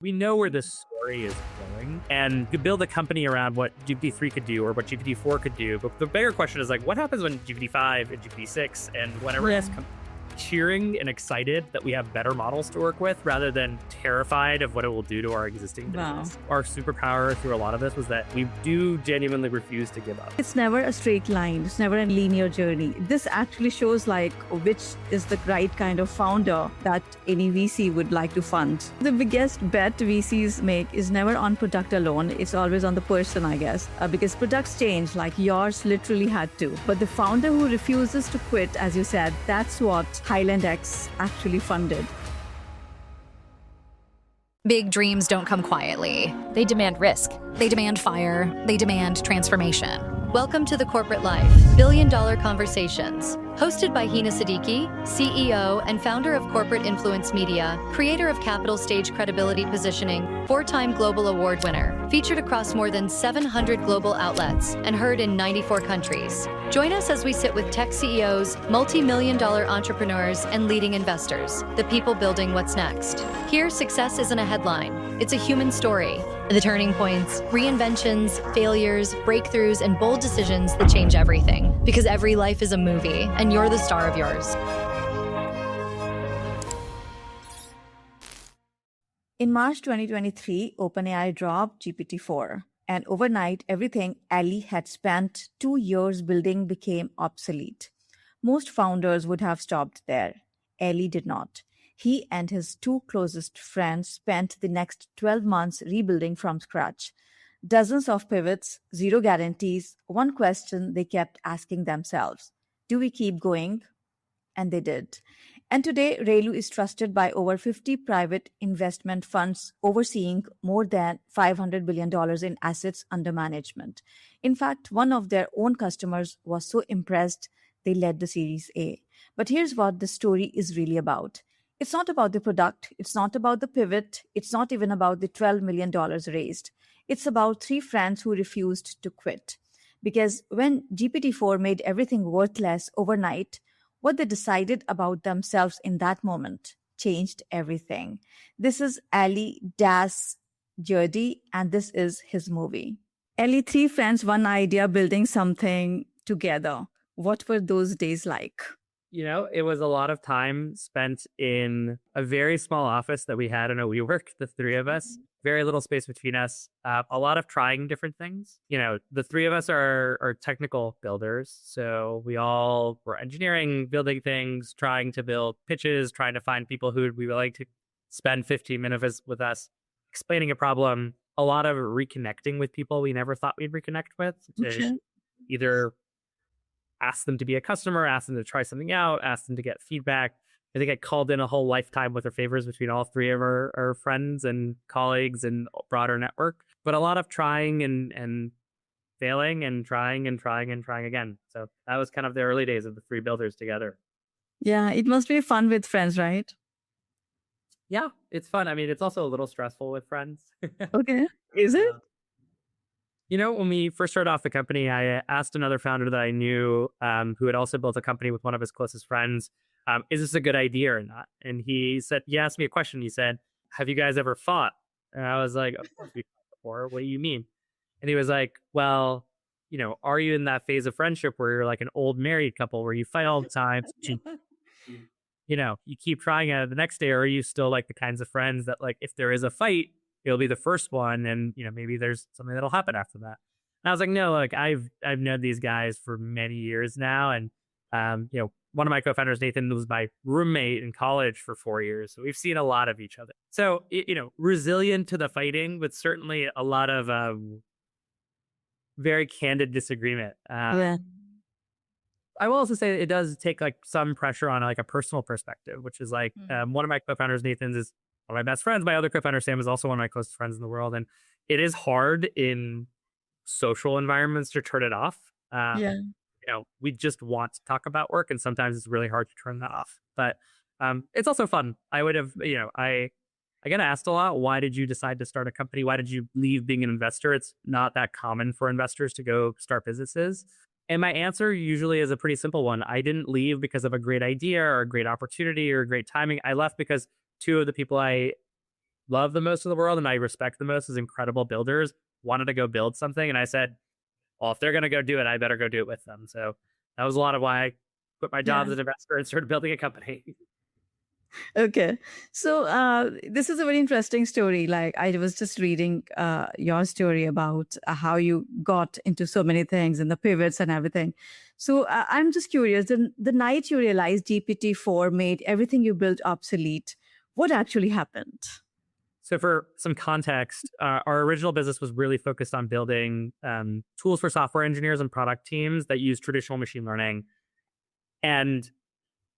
We know where this story is going and could build a company around what GPT-3 could do or what GPT-4 could do. But the bigger question is like, what happens when GPT-5 and GPT-6 and whenever Yeah. else come cheering and excited that we have better models to work with rather than terrified of what it will do to our existing Wow. business. Our superpower through a lot of this was that we do genuinely refuse to give up. It's never a straight line. It's never a linear journey. This actually shows like which is the right kind of founder that any VC would like to fund. The biggest bet VCs make is never on product alone. It's always on the person, I guess, because products change, like yours literally had to. But the founder who refuses to quit, as you said, that's what Highland X actually funded. Big dreams don't come quietly. They demand risk. They demand fire. They demand transformation. Welcome to The Corporate Life, Billion-Dollar Conversations. Hosted by Hina Siddiqui, CEO and founder of Corporate Influence Media, creator of Capital Stage Credibility Positioning, 4-time Global Award winner, featured across more than 700 global outlets, and heard in 94 countries. Join us as we sit with tech CEOs, multi-million-dollar entrepreneurs, and leading investors, the people building what's next. Here, success isn't a headline. It's a human story. The turning points, reinventions, failures, breakthroughs, and bold decisions that change everything. Because every life is a movie, and you're the star of yours. In March 2023, OpenAI dropped GPT-4, and overnight, everything Ali had spent 2 years building became obsolete. Most founders would have stopped there. Ali did not. He and his 2 closest friends spent the next 12 months rebuilding from scratch. Dozens of pivots, 0 guarantees. One question they kept asking themselves: do we keep going? And they did. And today, Raylu is trusted by over 50 private investment funds overseeing more than $500 billion in assets under management. In fact, one of their own customers was so impressed, they led the Series A. But here's what the story is really about. It's not about the product. It's not about the pivot. It's not even about the $12 million raised. It's about 3 friends who refused to quit. Because when GPT-4 made everything worthless overnight, what they decided about themselves in that moment changed everything. This is Ali Dastjerdi, and this is his movie. Ali, 3 friends, one idea, building something together. What were those days like? You know, it was a lot of time spent in a very small office that we had in a WeWork, the 3 of us. Very little space between us. A lot of trying different things. You know, the 3 of us are technical builders. So we all were engineering, building things, trying to build pitches, trying to find people who we would like to spend 15 minutes with us, explaining a problem. A lot of reconnecting with people we never thought we'd reconnect with. To either ask them to be a customer, ask them to try something out, ask them to get feedback. I think I called in a whole lifetime with our favors between all 3 of our friends and colleagues and broader network. But a lot of trying and failing and trying again. So that was kind of the early days of the 3 builders together. Yeah, it must be fun with friends, right? Yeah, it's fun. I mean, it's also a little stressful with friends. Okay. Is it? You know, when we first started off the company, I asked another founder that I knew who had also built a company with one of his closest friends, is this a good idea or not? And he asked me a question. He said, have you guys ever fought? And I was like, of course we fought before. What do you mean? And he was like, well, you know, are you in that phase of friendship where you're like an old married couple where you fight all the time? You know, you keep trying at it the next day, or are you still like the kinds of friends that like, if there is a fight, it'll be the first one, and you know maybe there's something that'll happen after that. And I was like, no, like I've known these guys for many years now, and you know, one of my co-founders, Nathan, was my roommate in college for 4 years, so we've seen a lot of each other. So you know, resilient to the fighting, but certainly a lot of very candid disagreement. Yeah. I will also say it does take like some pressure on like a personal perspective, which is like one of my co-founders, Nathan's, is one of my best friends. My other co-founder, Sam, is also one of my closest friends in the world. And it is hard in social environments to turn it off. Yeah. You know, we just want to talk about work, and sometimes it's really hard to turn that off. But it's also fun. I would have, you know, I get asked a lot, why did you decide to start a company? Why did you leave being an investor? It's not that common for investors to go start businesses. And my answer usually is a pretty simple one. I didn't leave because of a great idea or a great opportunity or great timing. I left because 2 of the people I love the most in the world and I respect the most as incredible builders wanted to go build something. And I said, well, if they're going to go do it, I better go do it with them. So that was a lot of why I quit my job Yeah. as an investor and started building a company. Okay. So this is a very interesting story. Like I was just reading your story about how you got into so many things and the pivots and everything. So I'm just curious, the night you realized GPT-4 made everything you built obsolete, what actually happened? So for some context, our original business was really focused on building tools for software engineers and product teams that use traditional machine learning. And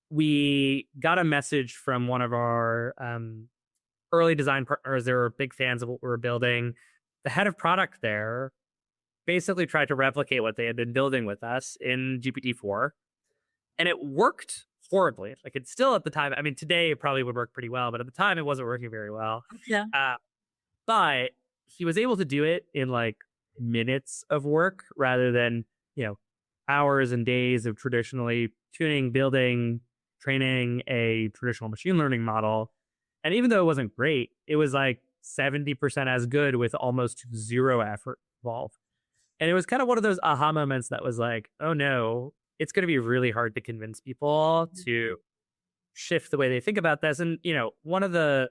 we got a message from one of our early design partners. They were big fans of what we were building. The head of product there basically tried to replicate what they had been building with us in GPT-4. And it worked horribly. Like it's still at the time, I mean, today it probably would work pretty well, but at the time it wasn't working very well. Yeah. But he was able to do it in like minutes of work rather than, hours and days of traditionally tuning, building, training a traditional machine learning model. And even though it wasn't great, it was like 70% as good with almost zero effort involved. And it was kind of one of those aha moments that was like, oh no, it's going to be really hard to convince people to shift the way they think about this. And, one of the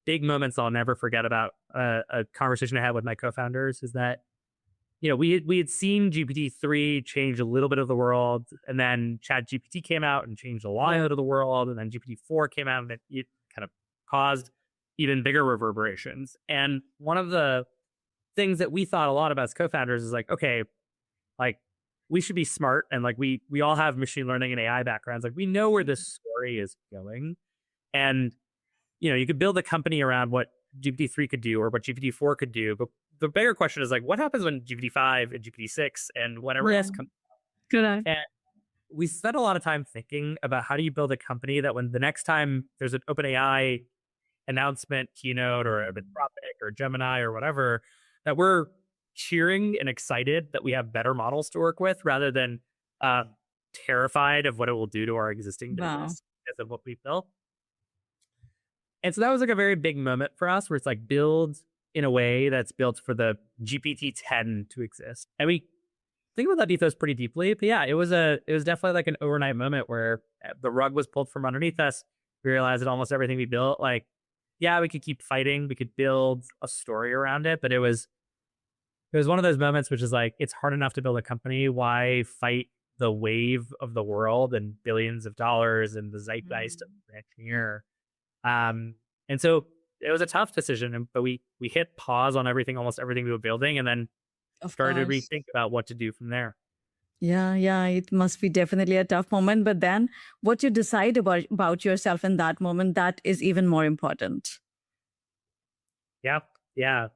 big moments I'll never forget about a conversation I had with my co-founders is that, we had seen GPT-3 change a little bit of the world, and then ChatGPT came out and changed a lot of the world, and then GPT-4 came out and it kind of caused even bigger reverberations. And one of the things that we thought a lot about as co-founders is like, okay, like we should be smart, and like we all have machine learning and AI backgrounds. Like we know where this story is going, and you could build a company around what GPT-3 could do or what GPT-4 could do, but the bigger question is like, what happens when GPT-5 and GPT-6 and whatever else comes out? Good eye. And we spent a lot of time thinking about how do you build a company that when the next time there's an OpenAI announcement, keynote, or a Anthropic or Gemini or whatever, that we're cheering and excited that we have better models to work with rather than terrified of what it will do to our existing business because of what we built. And so that was like a very big moment for us where it's like build in a way that's built for the GPT-10 to exist. And we think about that ethos pretty deeply. But yeah, it was definitely like an overnight moment where the rug was pulled from underneath us. We realized that almost everything we built, like, yeah, we could keep fighting. We could build a story around it. But it was one of those moments which is like, it's hard enough to build a company. Why fight the wave of the world and billions of dollars and the zeitgeist of the engineer? And so it was a tough decision, but we hit pause on almost everything we were building, and then started to rethink about what to do from there. Yeah, it must be definitely a tough moment. But then what you decide about yourself in that moment, that is even more important. Yeah.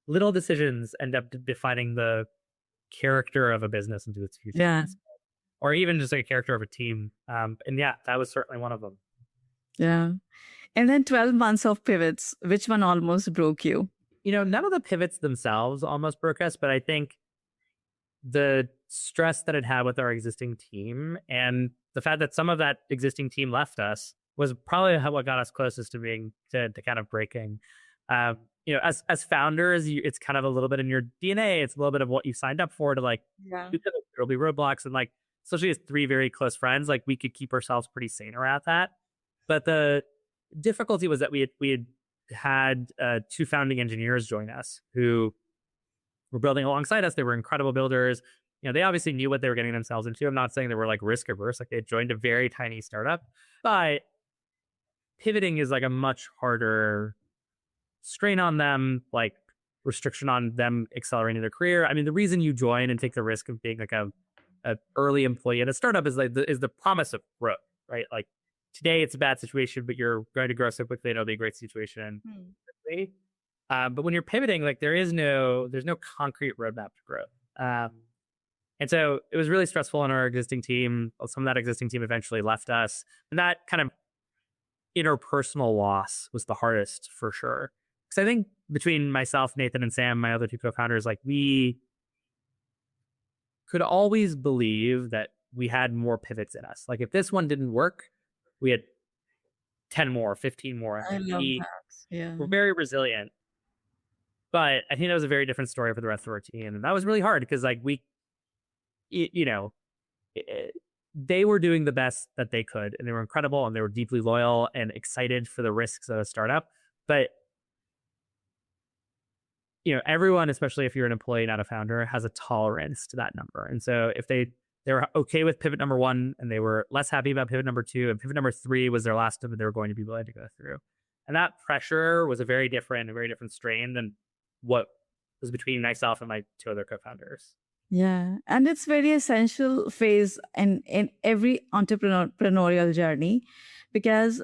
Little decisions end up defining the character of a business into its future. Yeah. Or even just like a character of a team. And yeah, that was certainly one of them. Yeah. And then 12 months of pivots, which one almost broke you? None of the pivots themselves almost broke us, but I think the stress that it had with our existing team and the fact that some of that existing team left us was probably what got us closest to being to kind of breaking. As founders, it's kind of a little bit in your DNA. It's a little bit of what you signed up for to like, there'll be roadblocks, and like, especially as three very close friends, like we could keep ourselves pretty sane around that. But the difficulty was that we had two founding engineers join us who were building alongside us. They were incredible builders. They obviously knew what they were getting themselves into. I'm not saying they were like risk averse, like they had joined a very tiny startup, but pivoting is like a much harder strain on them, like restriction on them accelerating their career. I mean, the reason you join and take the risk of being like a early employee at a startup is like the promise of growth, right? Like today it's a bad situation, but you're going to grow so quickly, it'll be a great situation. But when you're pivoting, like there's no concrete roadmap to growth. And so it was really stressful on our existing team. Some of that existing team eventually left us. And that kind of interpersonal loss was the hardest for sure. Because I think between myself, Nathan, and Sam, my other two co-founders, like we could always believe that we had more pivots in us. Like if this one didn't work, we had 10 more, 15 more. I love that. Yeah. We're very resilient. But I think that was a very different story for the rest of our team. And that was really hard because like they were doing the best that they could, and they were incredible, and they were deeply loyal and excited for the risks of a startup. But everyone, especially if you're an employee, not a founder, has a tolerance to that number. And so if they were okay with pivot number 1 and they were less happy about pivot number 2, and pivot number 3 was their last pivot they were going to be willing to go through. And that pressure was a very different strain than what was between myself and my 2 other co-founders. Yeah. And it's very essential phase in every entrepreneurial journey, because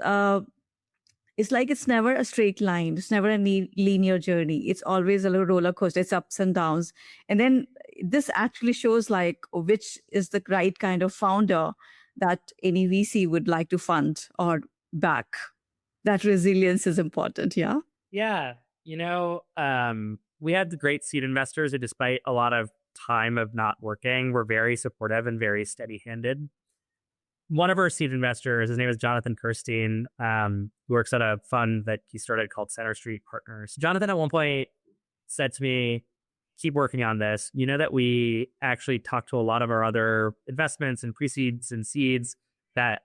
it's like it's never a straight line. It's never a linear journey. It's always a little roller coaster. It's ups and downs. And then this actually shows like which is the right kind of founder that any VC would like to fund or back. That resilience is important. Yeah. Yeah. We had the great seed investors who, despite a lot of time of not working, were very supportive and very steady-handed. One of our seed investors, his name is Jonathan Kirstein, who works at a fund that he started called Center Street Partners. Jonathan at one point said to me, keep working on this. You know that we actually talked to a lot of our other investments and pre-seeds and seeds that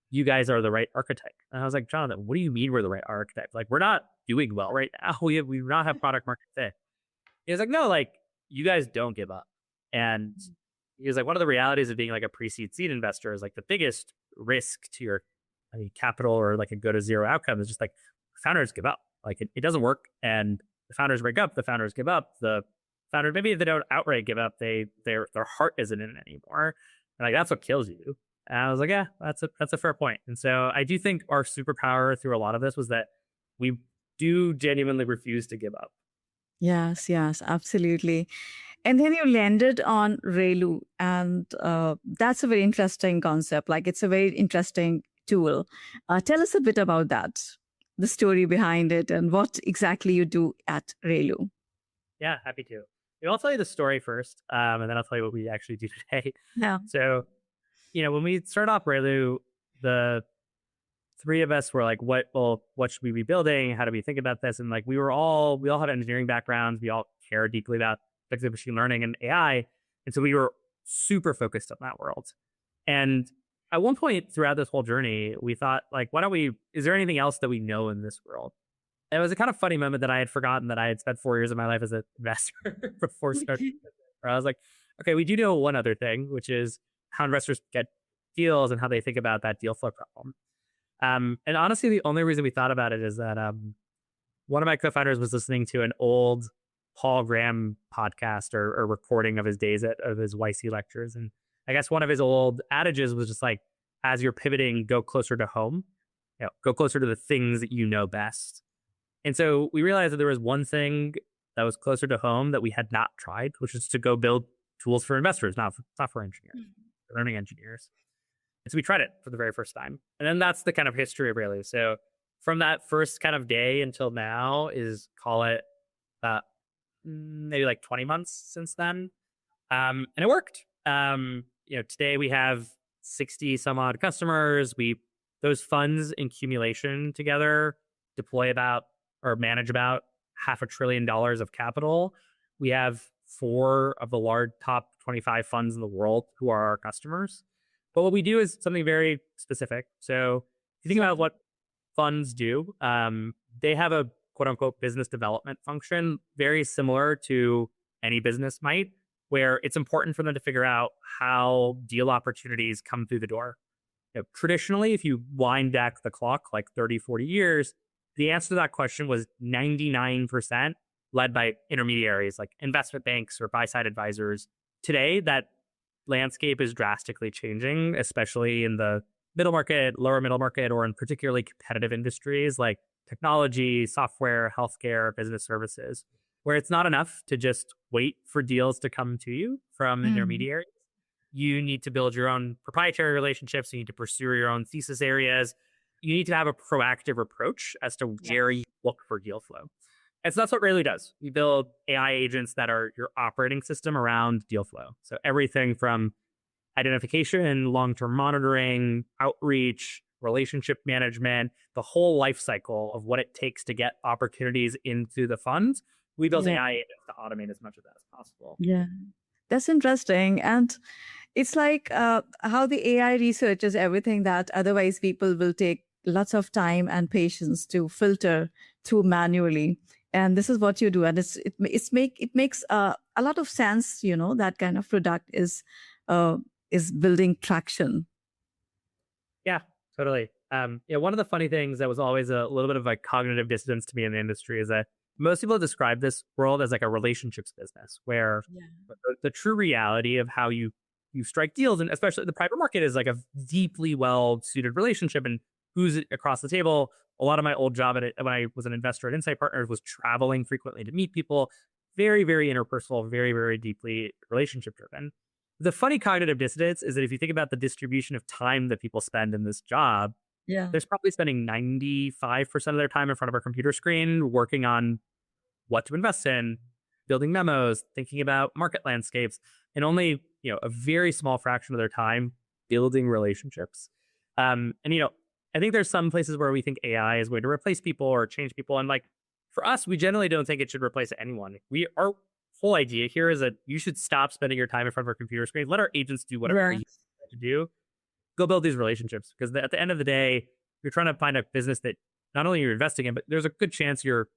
you guys are the right archetype. And I was like, Jonathan, what do you mean we're the right archetype? Like, we're not doing well right now. We do not have product market fit. He was like, no, like, you guys don't give up. And he was like, one of the realities of being like a pre-seed seed investor is like the biggest risk to your capital or like a go to zero outcome is just like founders give up. Like it doesn't work, and the founders break up. The founders give up. The founder, maybe they don't outright give up. Their heart isn't in it anymore. And like that's what kills you. And I was like, yeah, that's a fair point. And so I do think our superpower through a lot of this was that we do genuinely refuse to give up. Yes, absolutely. And then you landed on Raylu, and that's a very interesting concept. Like it's a very interesting tool. Tell us a bit about that, the story behind it, and what exactly you do at Raylu. Yeah, happy to. I'll tell you the story first, and then I'll tell you what we actually do today. Yeah. So, when we started off Raylu, the 3 of us were like, what should we be building? How do we think about this? And like, we all have engineering backgrounds. We all care deeply about machine learning and AI. And so we were super focused on that world. And at one point throughout this whole journey, we thought like, is there anything else that we know in this world? And it was a kind of funny moment that I had forgotten that I had spent 4 years of my life as an investor before starting. Where I was like, okay, we do know one other thing, which is how investors get deals and how they think about that deal flow problem. And honestly, the only reason we thought about it is that one of my co-founders was listening to an old Paul Graham podcast or recording of his days of his YC lectures. And I guess one of his old adages was just like, as you're pivoting, go closer to home, go closer to the things that you know best. And so we realized that there was one thing that was closer to home that we had not tried, which is to go build tools for investors, not for software engineers, learning engineers. And so we tried it for the very first time. And then that's the kind of history of Raylu. So from that first kind of day until now is, call it maybe like 20 months since then. And it worked. Today we have 60 some odd customers. Those funds in accumulation together deploy about or manage about $500 billion of capital. We have 4 of the large top 25 funds in the world who are our customers. But what we do is something very specific. So if you think about what funds do, they have a quote unquote business development function, very similar to any business might, where it's important for them to figure out how deal opportunities come through the door. Traditionally, if you wind back the clock like 30, 40 years, the answer to that question was 99% led by intermediaries like investment banks or buy-side advisors. Today, that landscape is drastically changing, especially in the middle market, lower middle market, or in particularly competitive industries like technology, software, healthcare, business services, where it's not enough to just wait for deals to come to you from intermediaries. You need to build your own proprietary relationships. You need to pursue your own thesis areas. You need to have a proactive approach as to where you look for deal flow. And so that's what Raylu does. We build AI agents that are your operating system around deal flow. So everything from identification, long-term monitoring, outreach, relationship management, the whole life cycle of what it takes to get opportunities into the fund. We built AI to automate as much of that as possible. Yeah, that's interesting. And it's like how the AI researches everything that otherwise people will take lots of time and patience to filter through manually. And this is what you do. And it makes a lot of sense, that kind of product is building traction. Yeah, totally. One of the funny things that was always a little bit of like cognitive dissonance to me in the industry is that most people describe this world as like a relationships business, where the true reality of how you strike deals, and especially the private market, is like a deeply well-suited relationship. And who's across the table? A lot of my old job when I was an investor at Insight Partners was traveling frequently to meet people. Very, very interpersonal, very, very deeply relationship driven. The funny cognitive dissonance is that if you think about the distribution of time that people spend in this job, there's probably spending 95% of their time in front of a computer screen working on what to invest in, building memos, thinking about market landscapes, and only a very small fraction of their time building relationships. I think there's some places where we think AI is going to replace people or change people. And like for us, we generally don't think it should replace anyone. Our whole idea here is that you should stop spending your time in front of our computer screen. Let our agents do whatever you need to do. Go build these relationships. Because at the end of the day, you're trying to find a business that not only you're investing in, but there's a good chance you're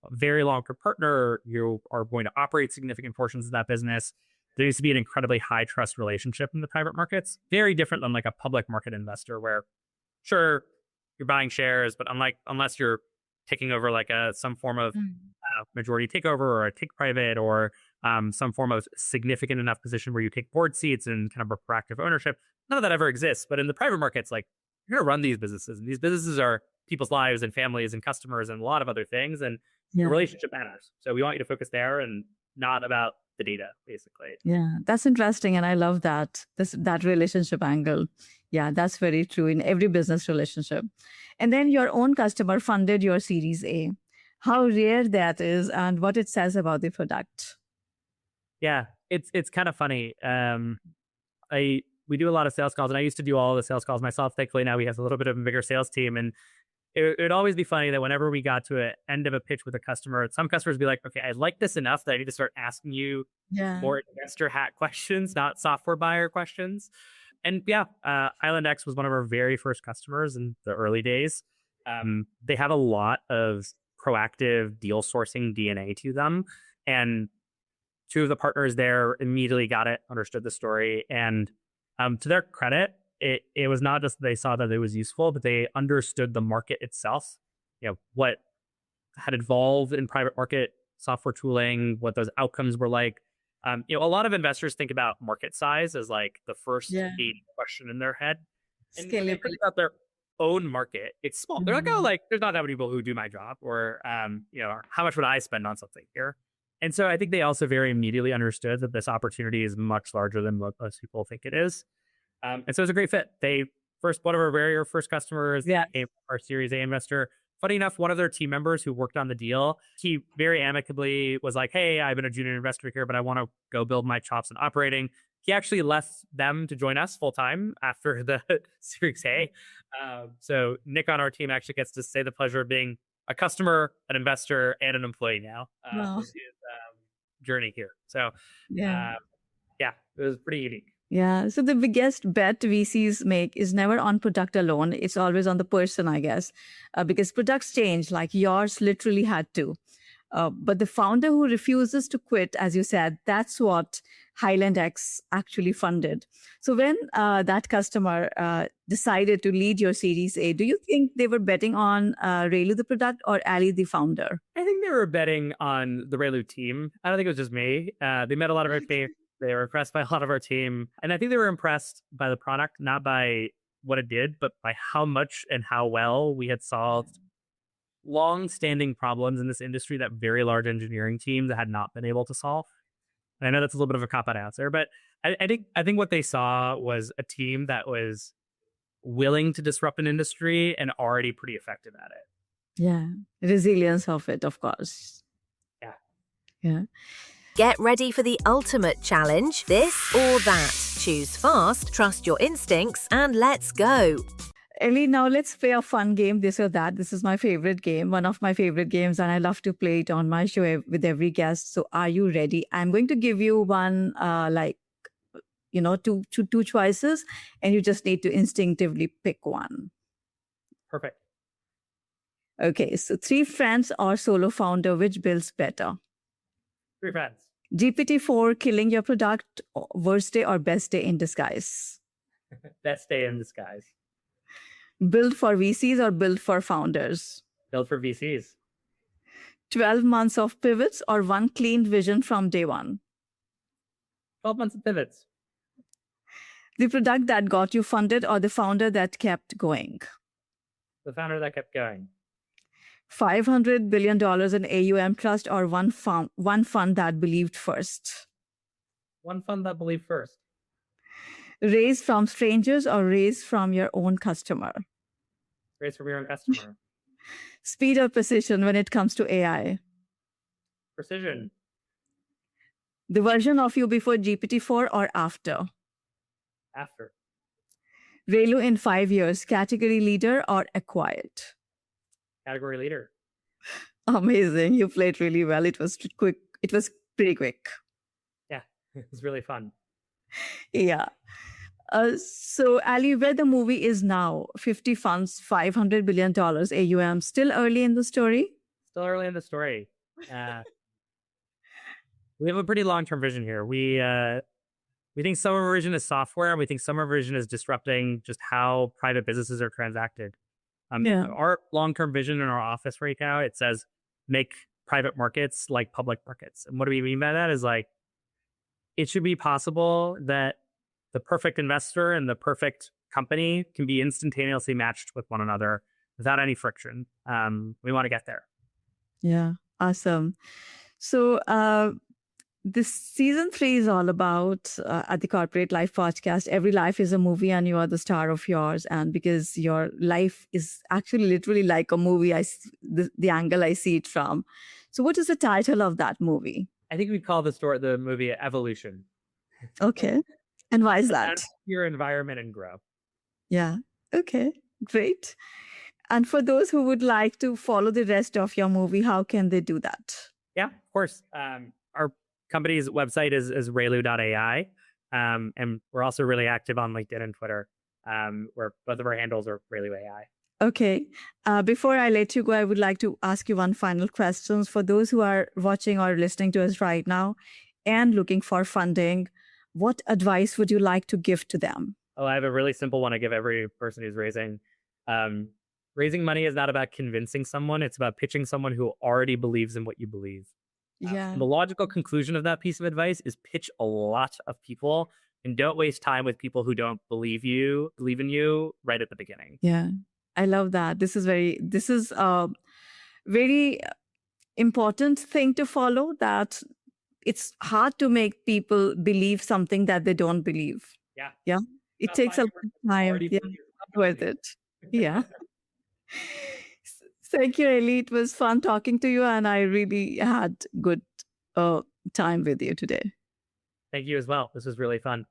a very long-term partner. You are going to operate significant portions of that business. There needs to be an incredibly high trust relationship in the private markets. Very different than like a public market investor where, sure, you're buying shares, but unless you're taking over like some form of majority takeover or a take private or some form of significant enough position where you take board seats and kind of a proactive ownership, none of that ever exists. But in the private markets, like you're going to run these businesses, and these businesses are people's lives and families and customers and a lot of other things. And the relationship matters. So we want you to focus there and not about the data, basically. Yeah, that's interesting. And I love that relationship angle. Yeah, that's very true in every business relationship. And then your own customer funded your Series A. How rare that is and what it says about the product. Yeah, it's kind of funny. We do a lot of sales calls, and I used to do all the sales calls myself. Thankfully, now we have a little bit of a bigger sales team. And it'd always be funny that whenever we got to an end of a pitch with a customer, some customers would be like, okay, I like this enough that I need to start asking you more investor hat questions, not software buyer questions. And Highland X was one of our very first customers in the early days. They have a lot of proactive deal sourcing DNA to them. And two of the partners there immediately got it, understood the story. And to their credit, it was not just they saw that it was useful, but they understood the market itself, what had evolved in private market software tooling, what those outcomes were like. A lot of investors think about market size as like the first question in their head. And when they think about their own market, it's small. They're like, oh, like there's not that many people who do my job, or how much would I spend on something here? And so I think they also very immediately understood that this opportunity is much larger than what most people think it is. And so it's a great fit. One of our very first customers, our Series A investor. Funny enough, one of their team members who worked on the deal, he very amicably was like, hey, I've been a junior investor here, but I want to go build my chops in operating. He actually left them to join us full time after the Series A. So Nick on our team actually gets to say the pleasure of being a customer, an investor, and an employee now. His journey here. So it was pretty unique. Yeah. So the biggest bet VCs make is never on product alone. It's always on the person, I guess, because products change, like yours literally had to. But the founder who refuses to quit, as you said, that's what Highland X actually funded. So when that customer decided to lead your Series A, do you think they were betting on Raylu, the product, or Ali, the founder? I think they were betting on the Raylu team. I don't think it was just me. They met a lot of our team. They were impressed by a lot of our team. And I think they were impressed by the product, not by what it did, but by how much and how well we had solved long-standing problems in this industry that very large engineering teams had not been able to solve. And I know that's a little bit of a cop-out answer, but I think what they saw was a team that was willing to disrupt an industry and already pretty effective at it. Yeah, resilience of it, of course. Yeah. Get ready for the ultimate challenge, this or that. Choose fast, trust your instincts, and let's go. Ellie, now let's play a fun game, this or that. This is my favorite game, one of my favorite games, and I love to play it on my show with every guest. So are you ready? I'm going to give you one, two choices, and you just need to instinctively pick one. Perfect. Okay, so 3 friends or solo founder, which builds better? 3 friends. GPT-4 killing your product, worst day or best day in disguise? Best day in disguise. Build for VCs or build for founders? Build for VCs. 12 months of pivots or one clean vision from day one? 12 months of pivots. The product that got you funded or the founder that kept going? The founder that kept going. $500 billion in AUM trust or one fund that believed first? One fund that believed first. Raise from strangers or raise from your own customer? Raise from your own customer. Speed or precision when it comes to AI? Precision. The version of you before GPT-4 or after? After. Raylu in 5 years, category leader or acquired? Category leader. Amazing. You played really well. It was quick. It was pretty quick. Yeah, it was really fun. Yeah. So, Ali, where the movie is now, 50 funds, $500 billion AUM, still early in the story? Still early in the story. We have a pretty long-term vision here. We think summer vision is software, and we think summer vision is disrupting just how private businesses are transacted. Our long-term vision in our office right now, it says make private markets like public markets. And what do we mean by that is like, it should be possible that the perfect investor and the perfect company can be instantaneously matched with one another without any friction. We want to get there. Yeah, awesome. So this season 3 is all about, at the Corporate Life podcast, every life is a movie and you are the star of yours. And because your life is actually literally like a movie, the angle I see it from. So what is the title of that movie? I think we call the movie Evolution. Okay. And why is that? Your environment and grow. Yeah. Okay. Great. And for those who would like to follow the rest of your movie, how can they do that? Yeah, of course. Our company's website is Raylu.ai. And we're also really active on LinkedIn and Twitter, where both of our handles are Raylu.ai. Okay. Before I let you go, I would like to ask you one final question. For those who are watching or listening to us right now and looking for funding, what advice would you like to give to them? Oh, I have a really simple one I give every person who's raising. Raising money is not about convincing someone. It's about pitching someone who already believes in what you believe. Yeah. The logical conclusion of that piece of advice is pitch a lot of people and don't waste time with people who don't believe in you right at the beginning. Yeah. I love that. This is a very important thing to follow, that it's hard to make people believe something that they don't believe. Yeah. Yeah. It takes a long time. Yeah. Worth it. Yeah. Thank you, Ali. It was fun talking to you, and I really had good time with you today. Thank you as well. This was really fun.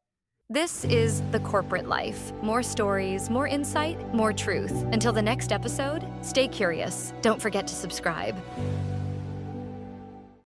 This is The Corporate Life. More stories, more insight, more truth. Until the next episode, stay curious. Don't forget to subscribe.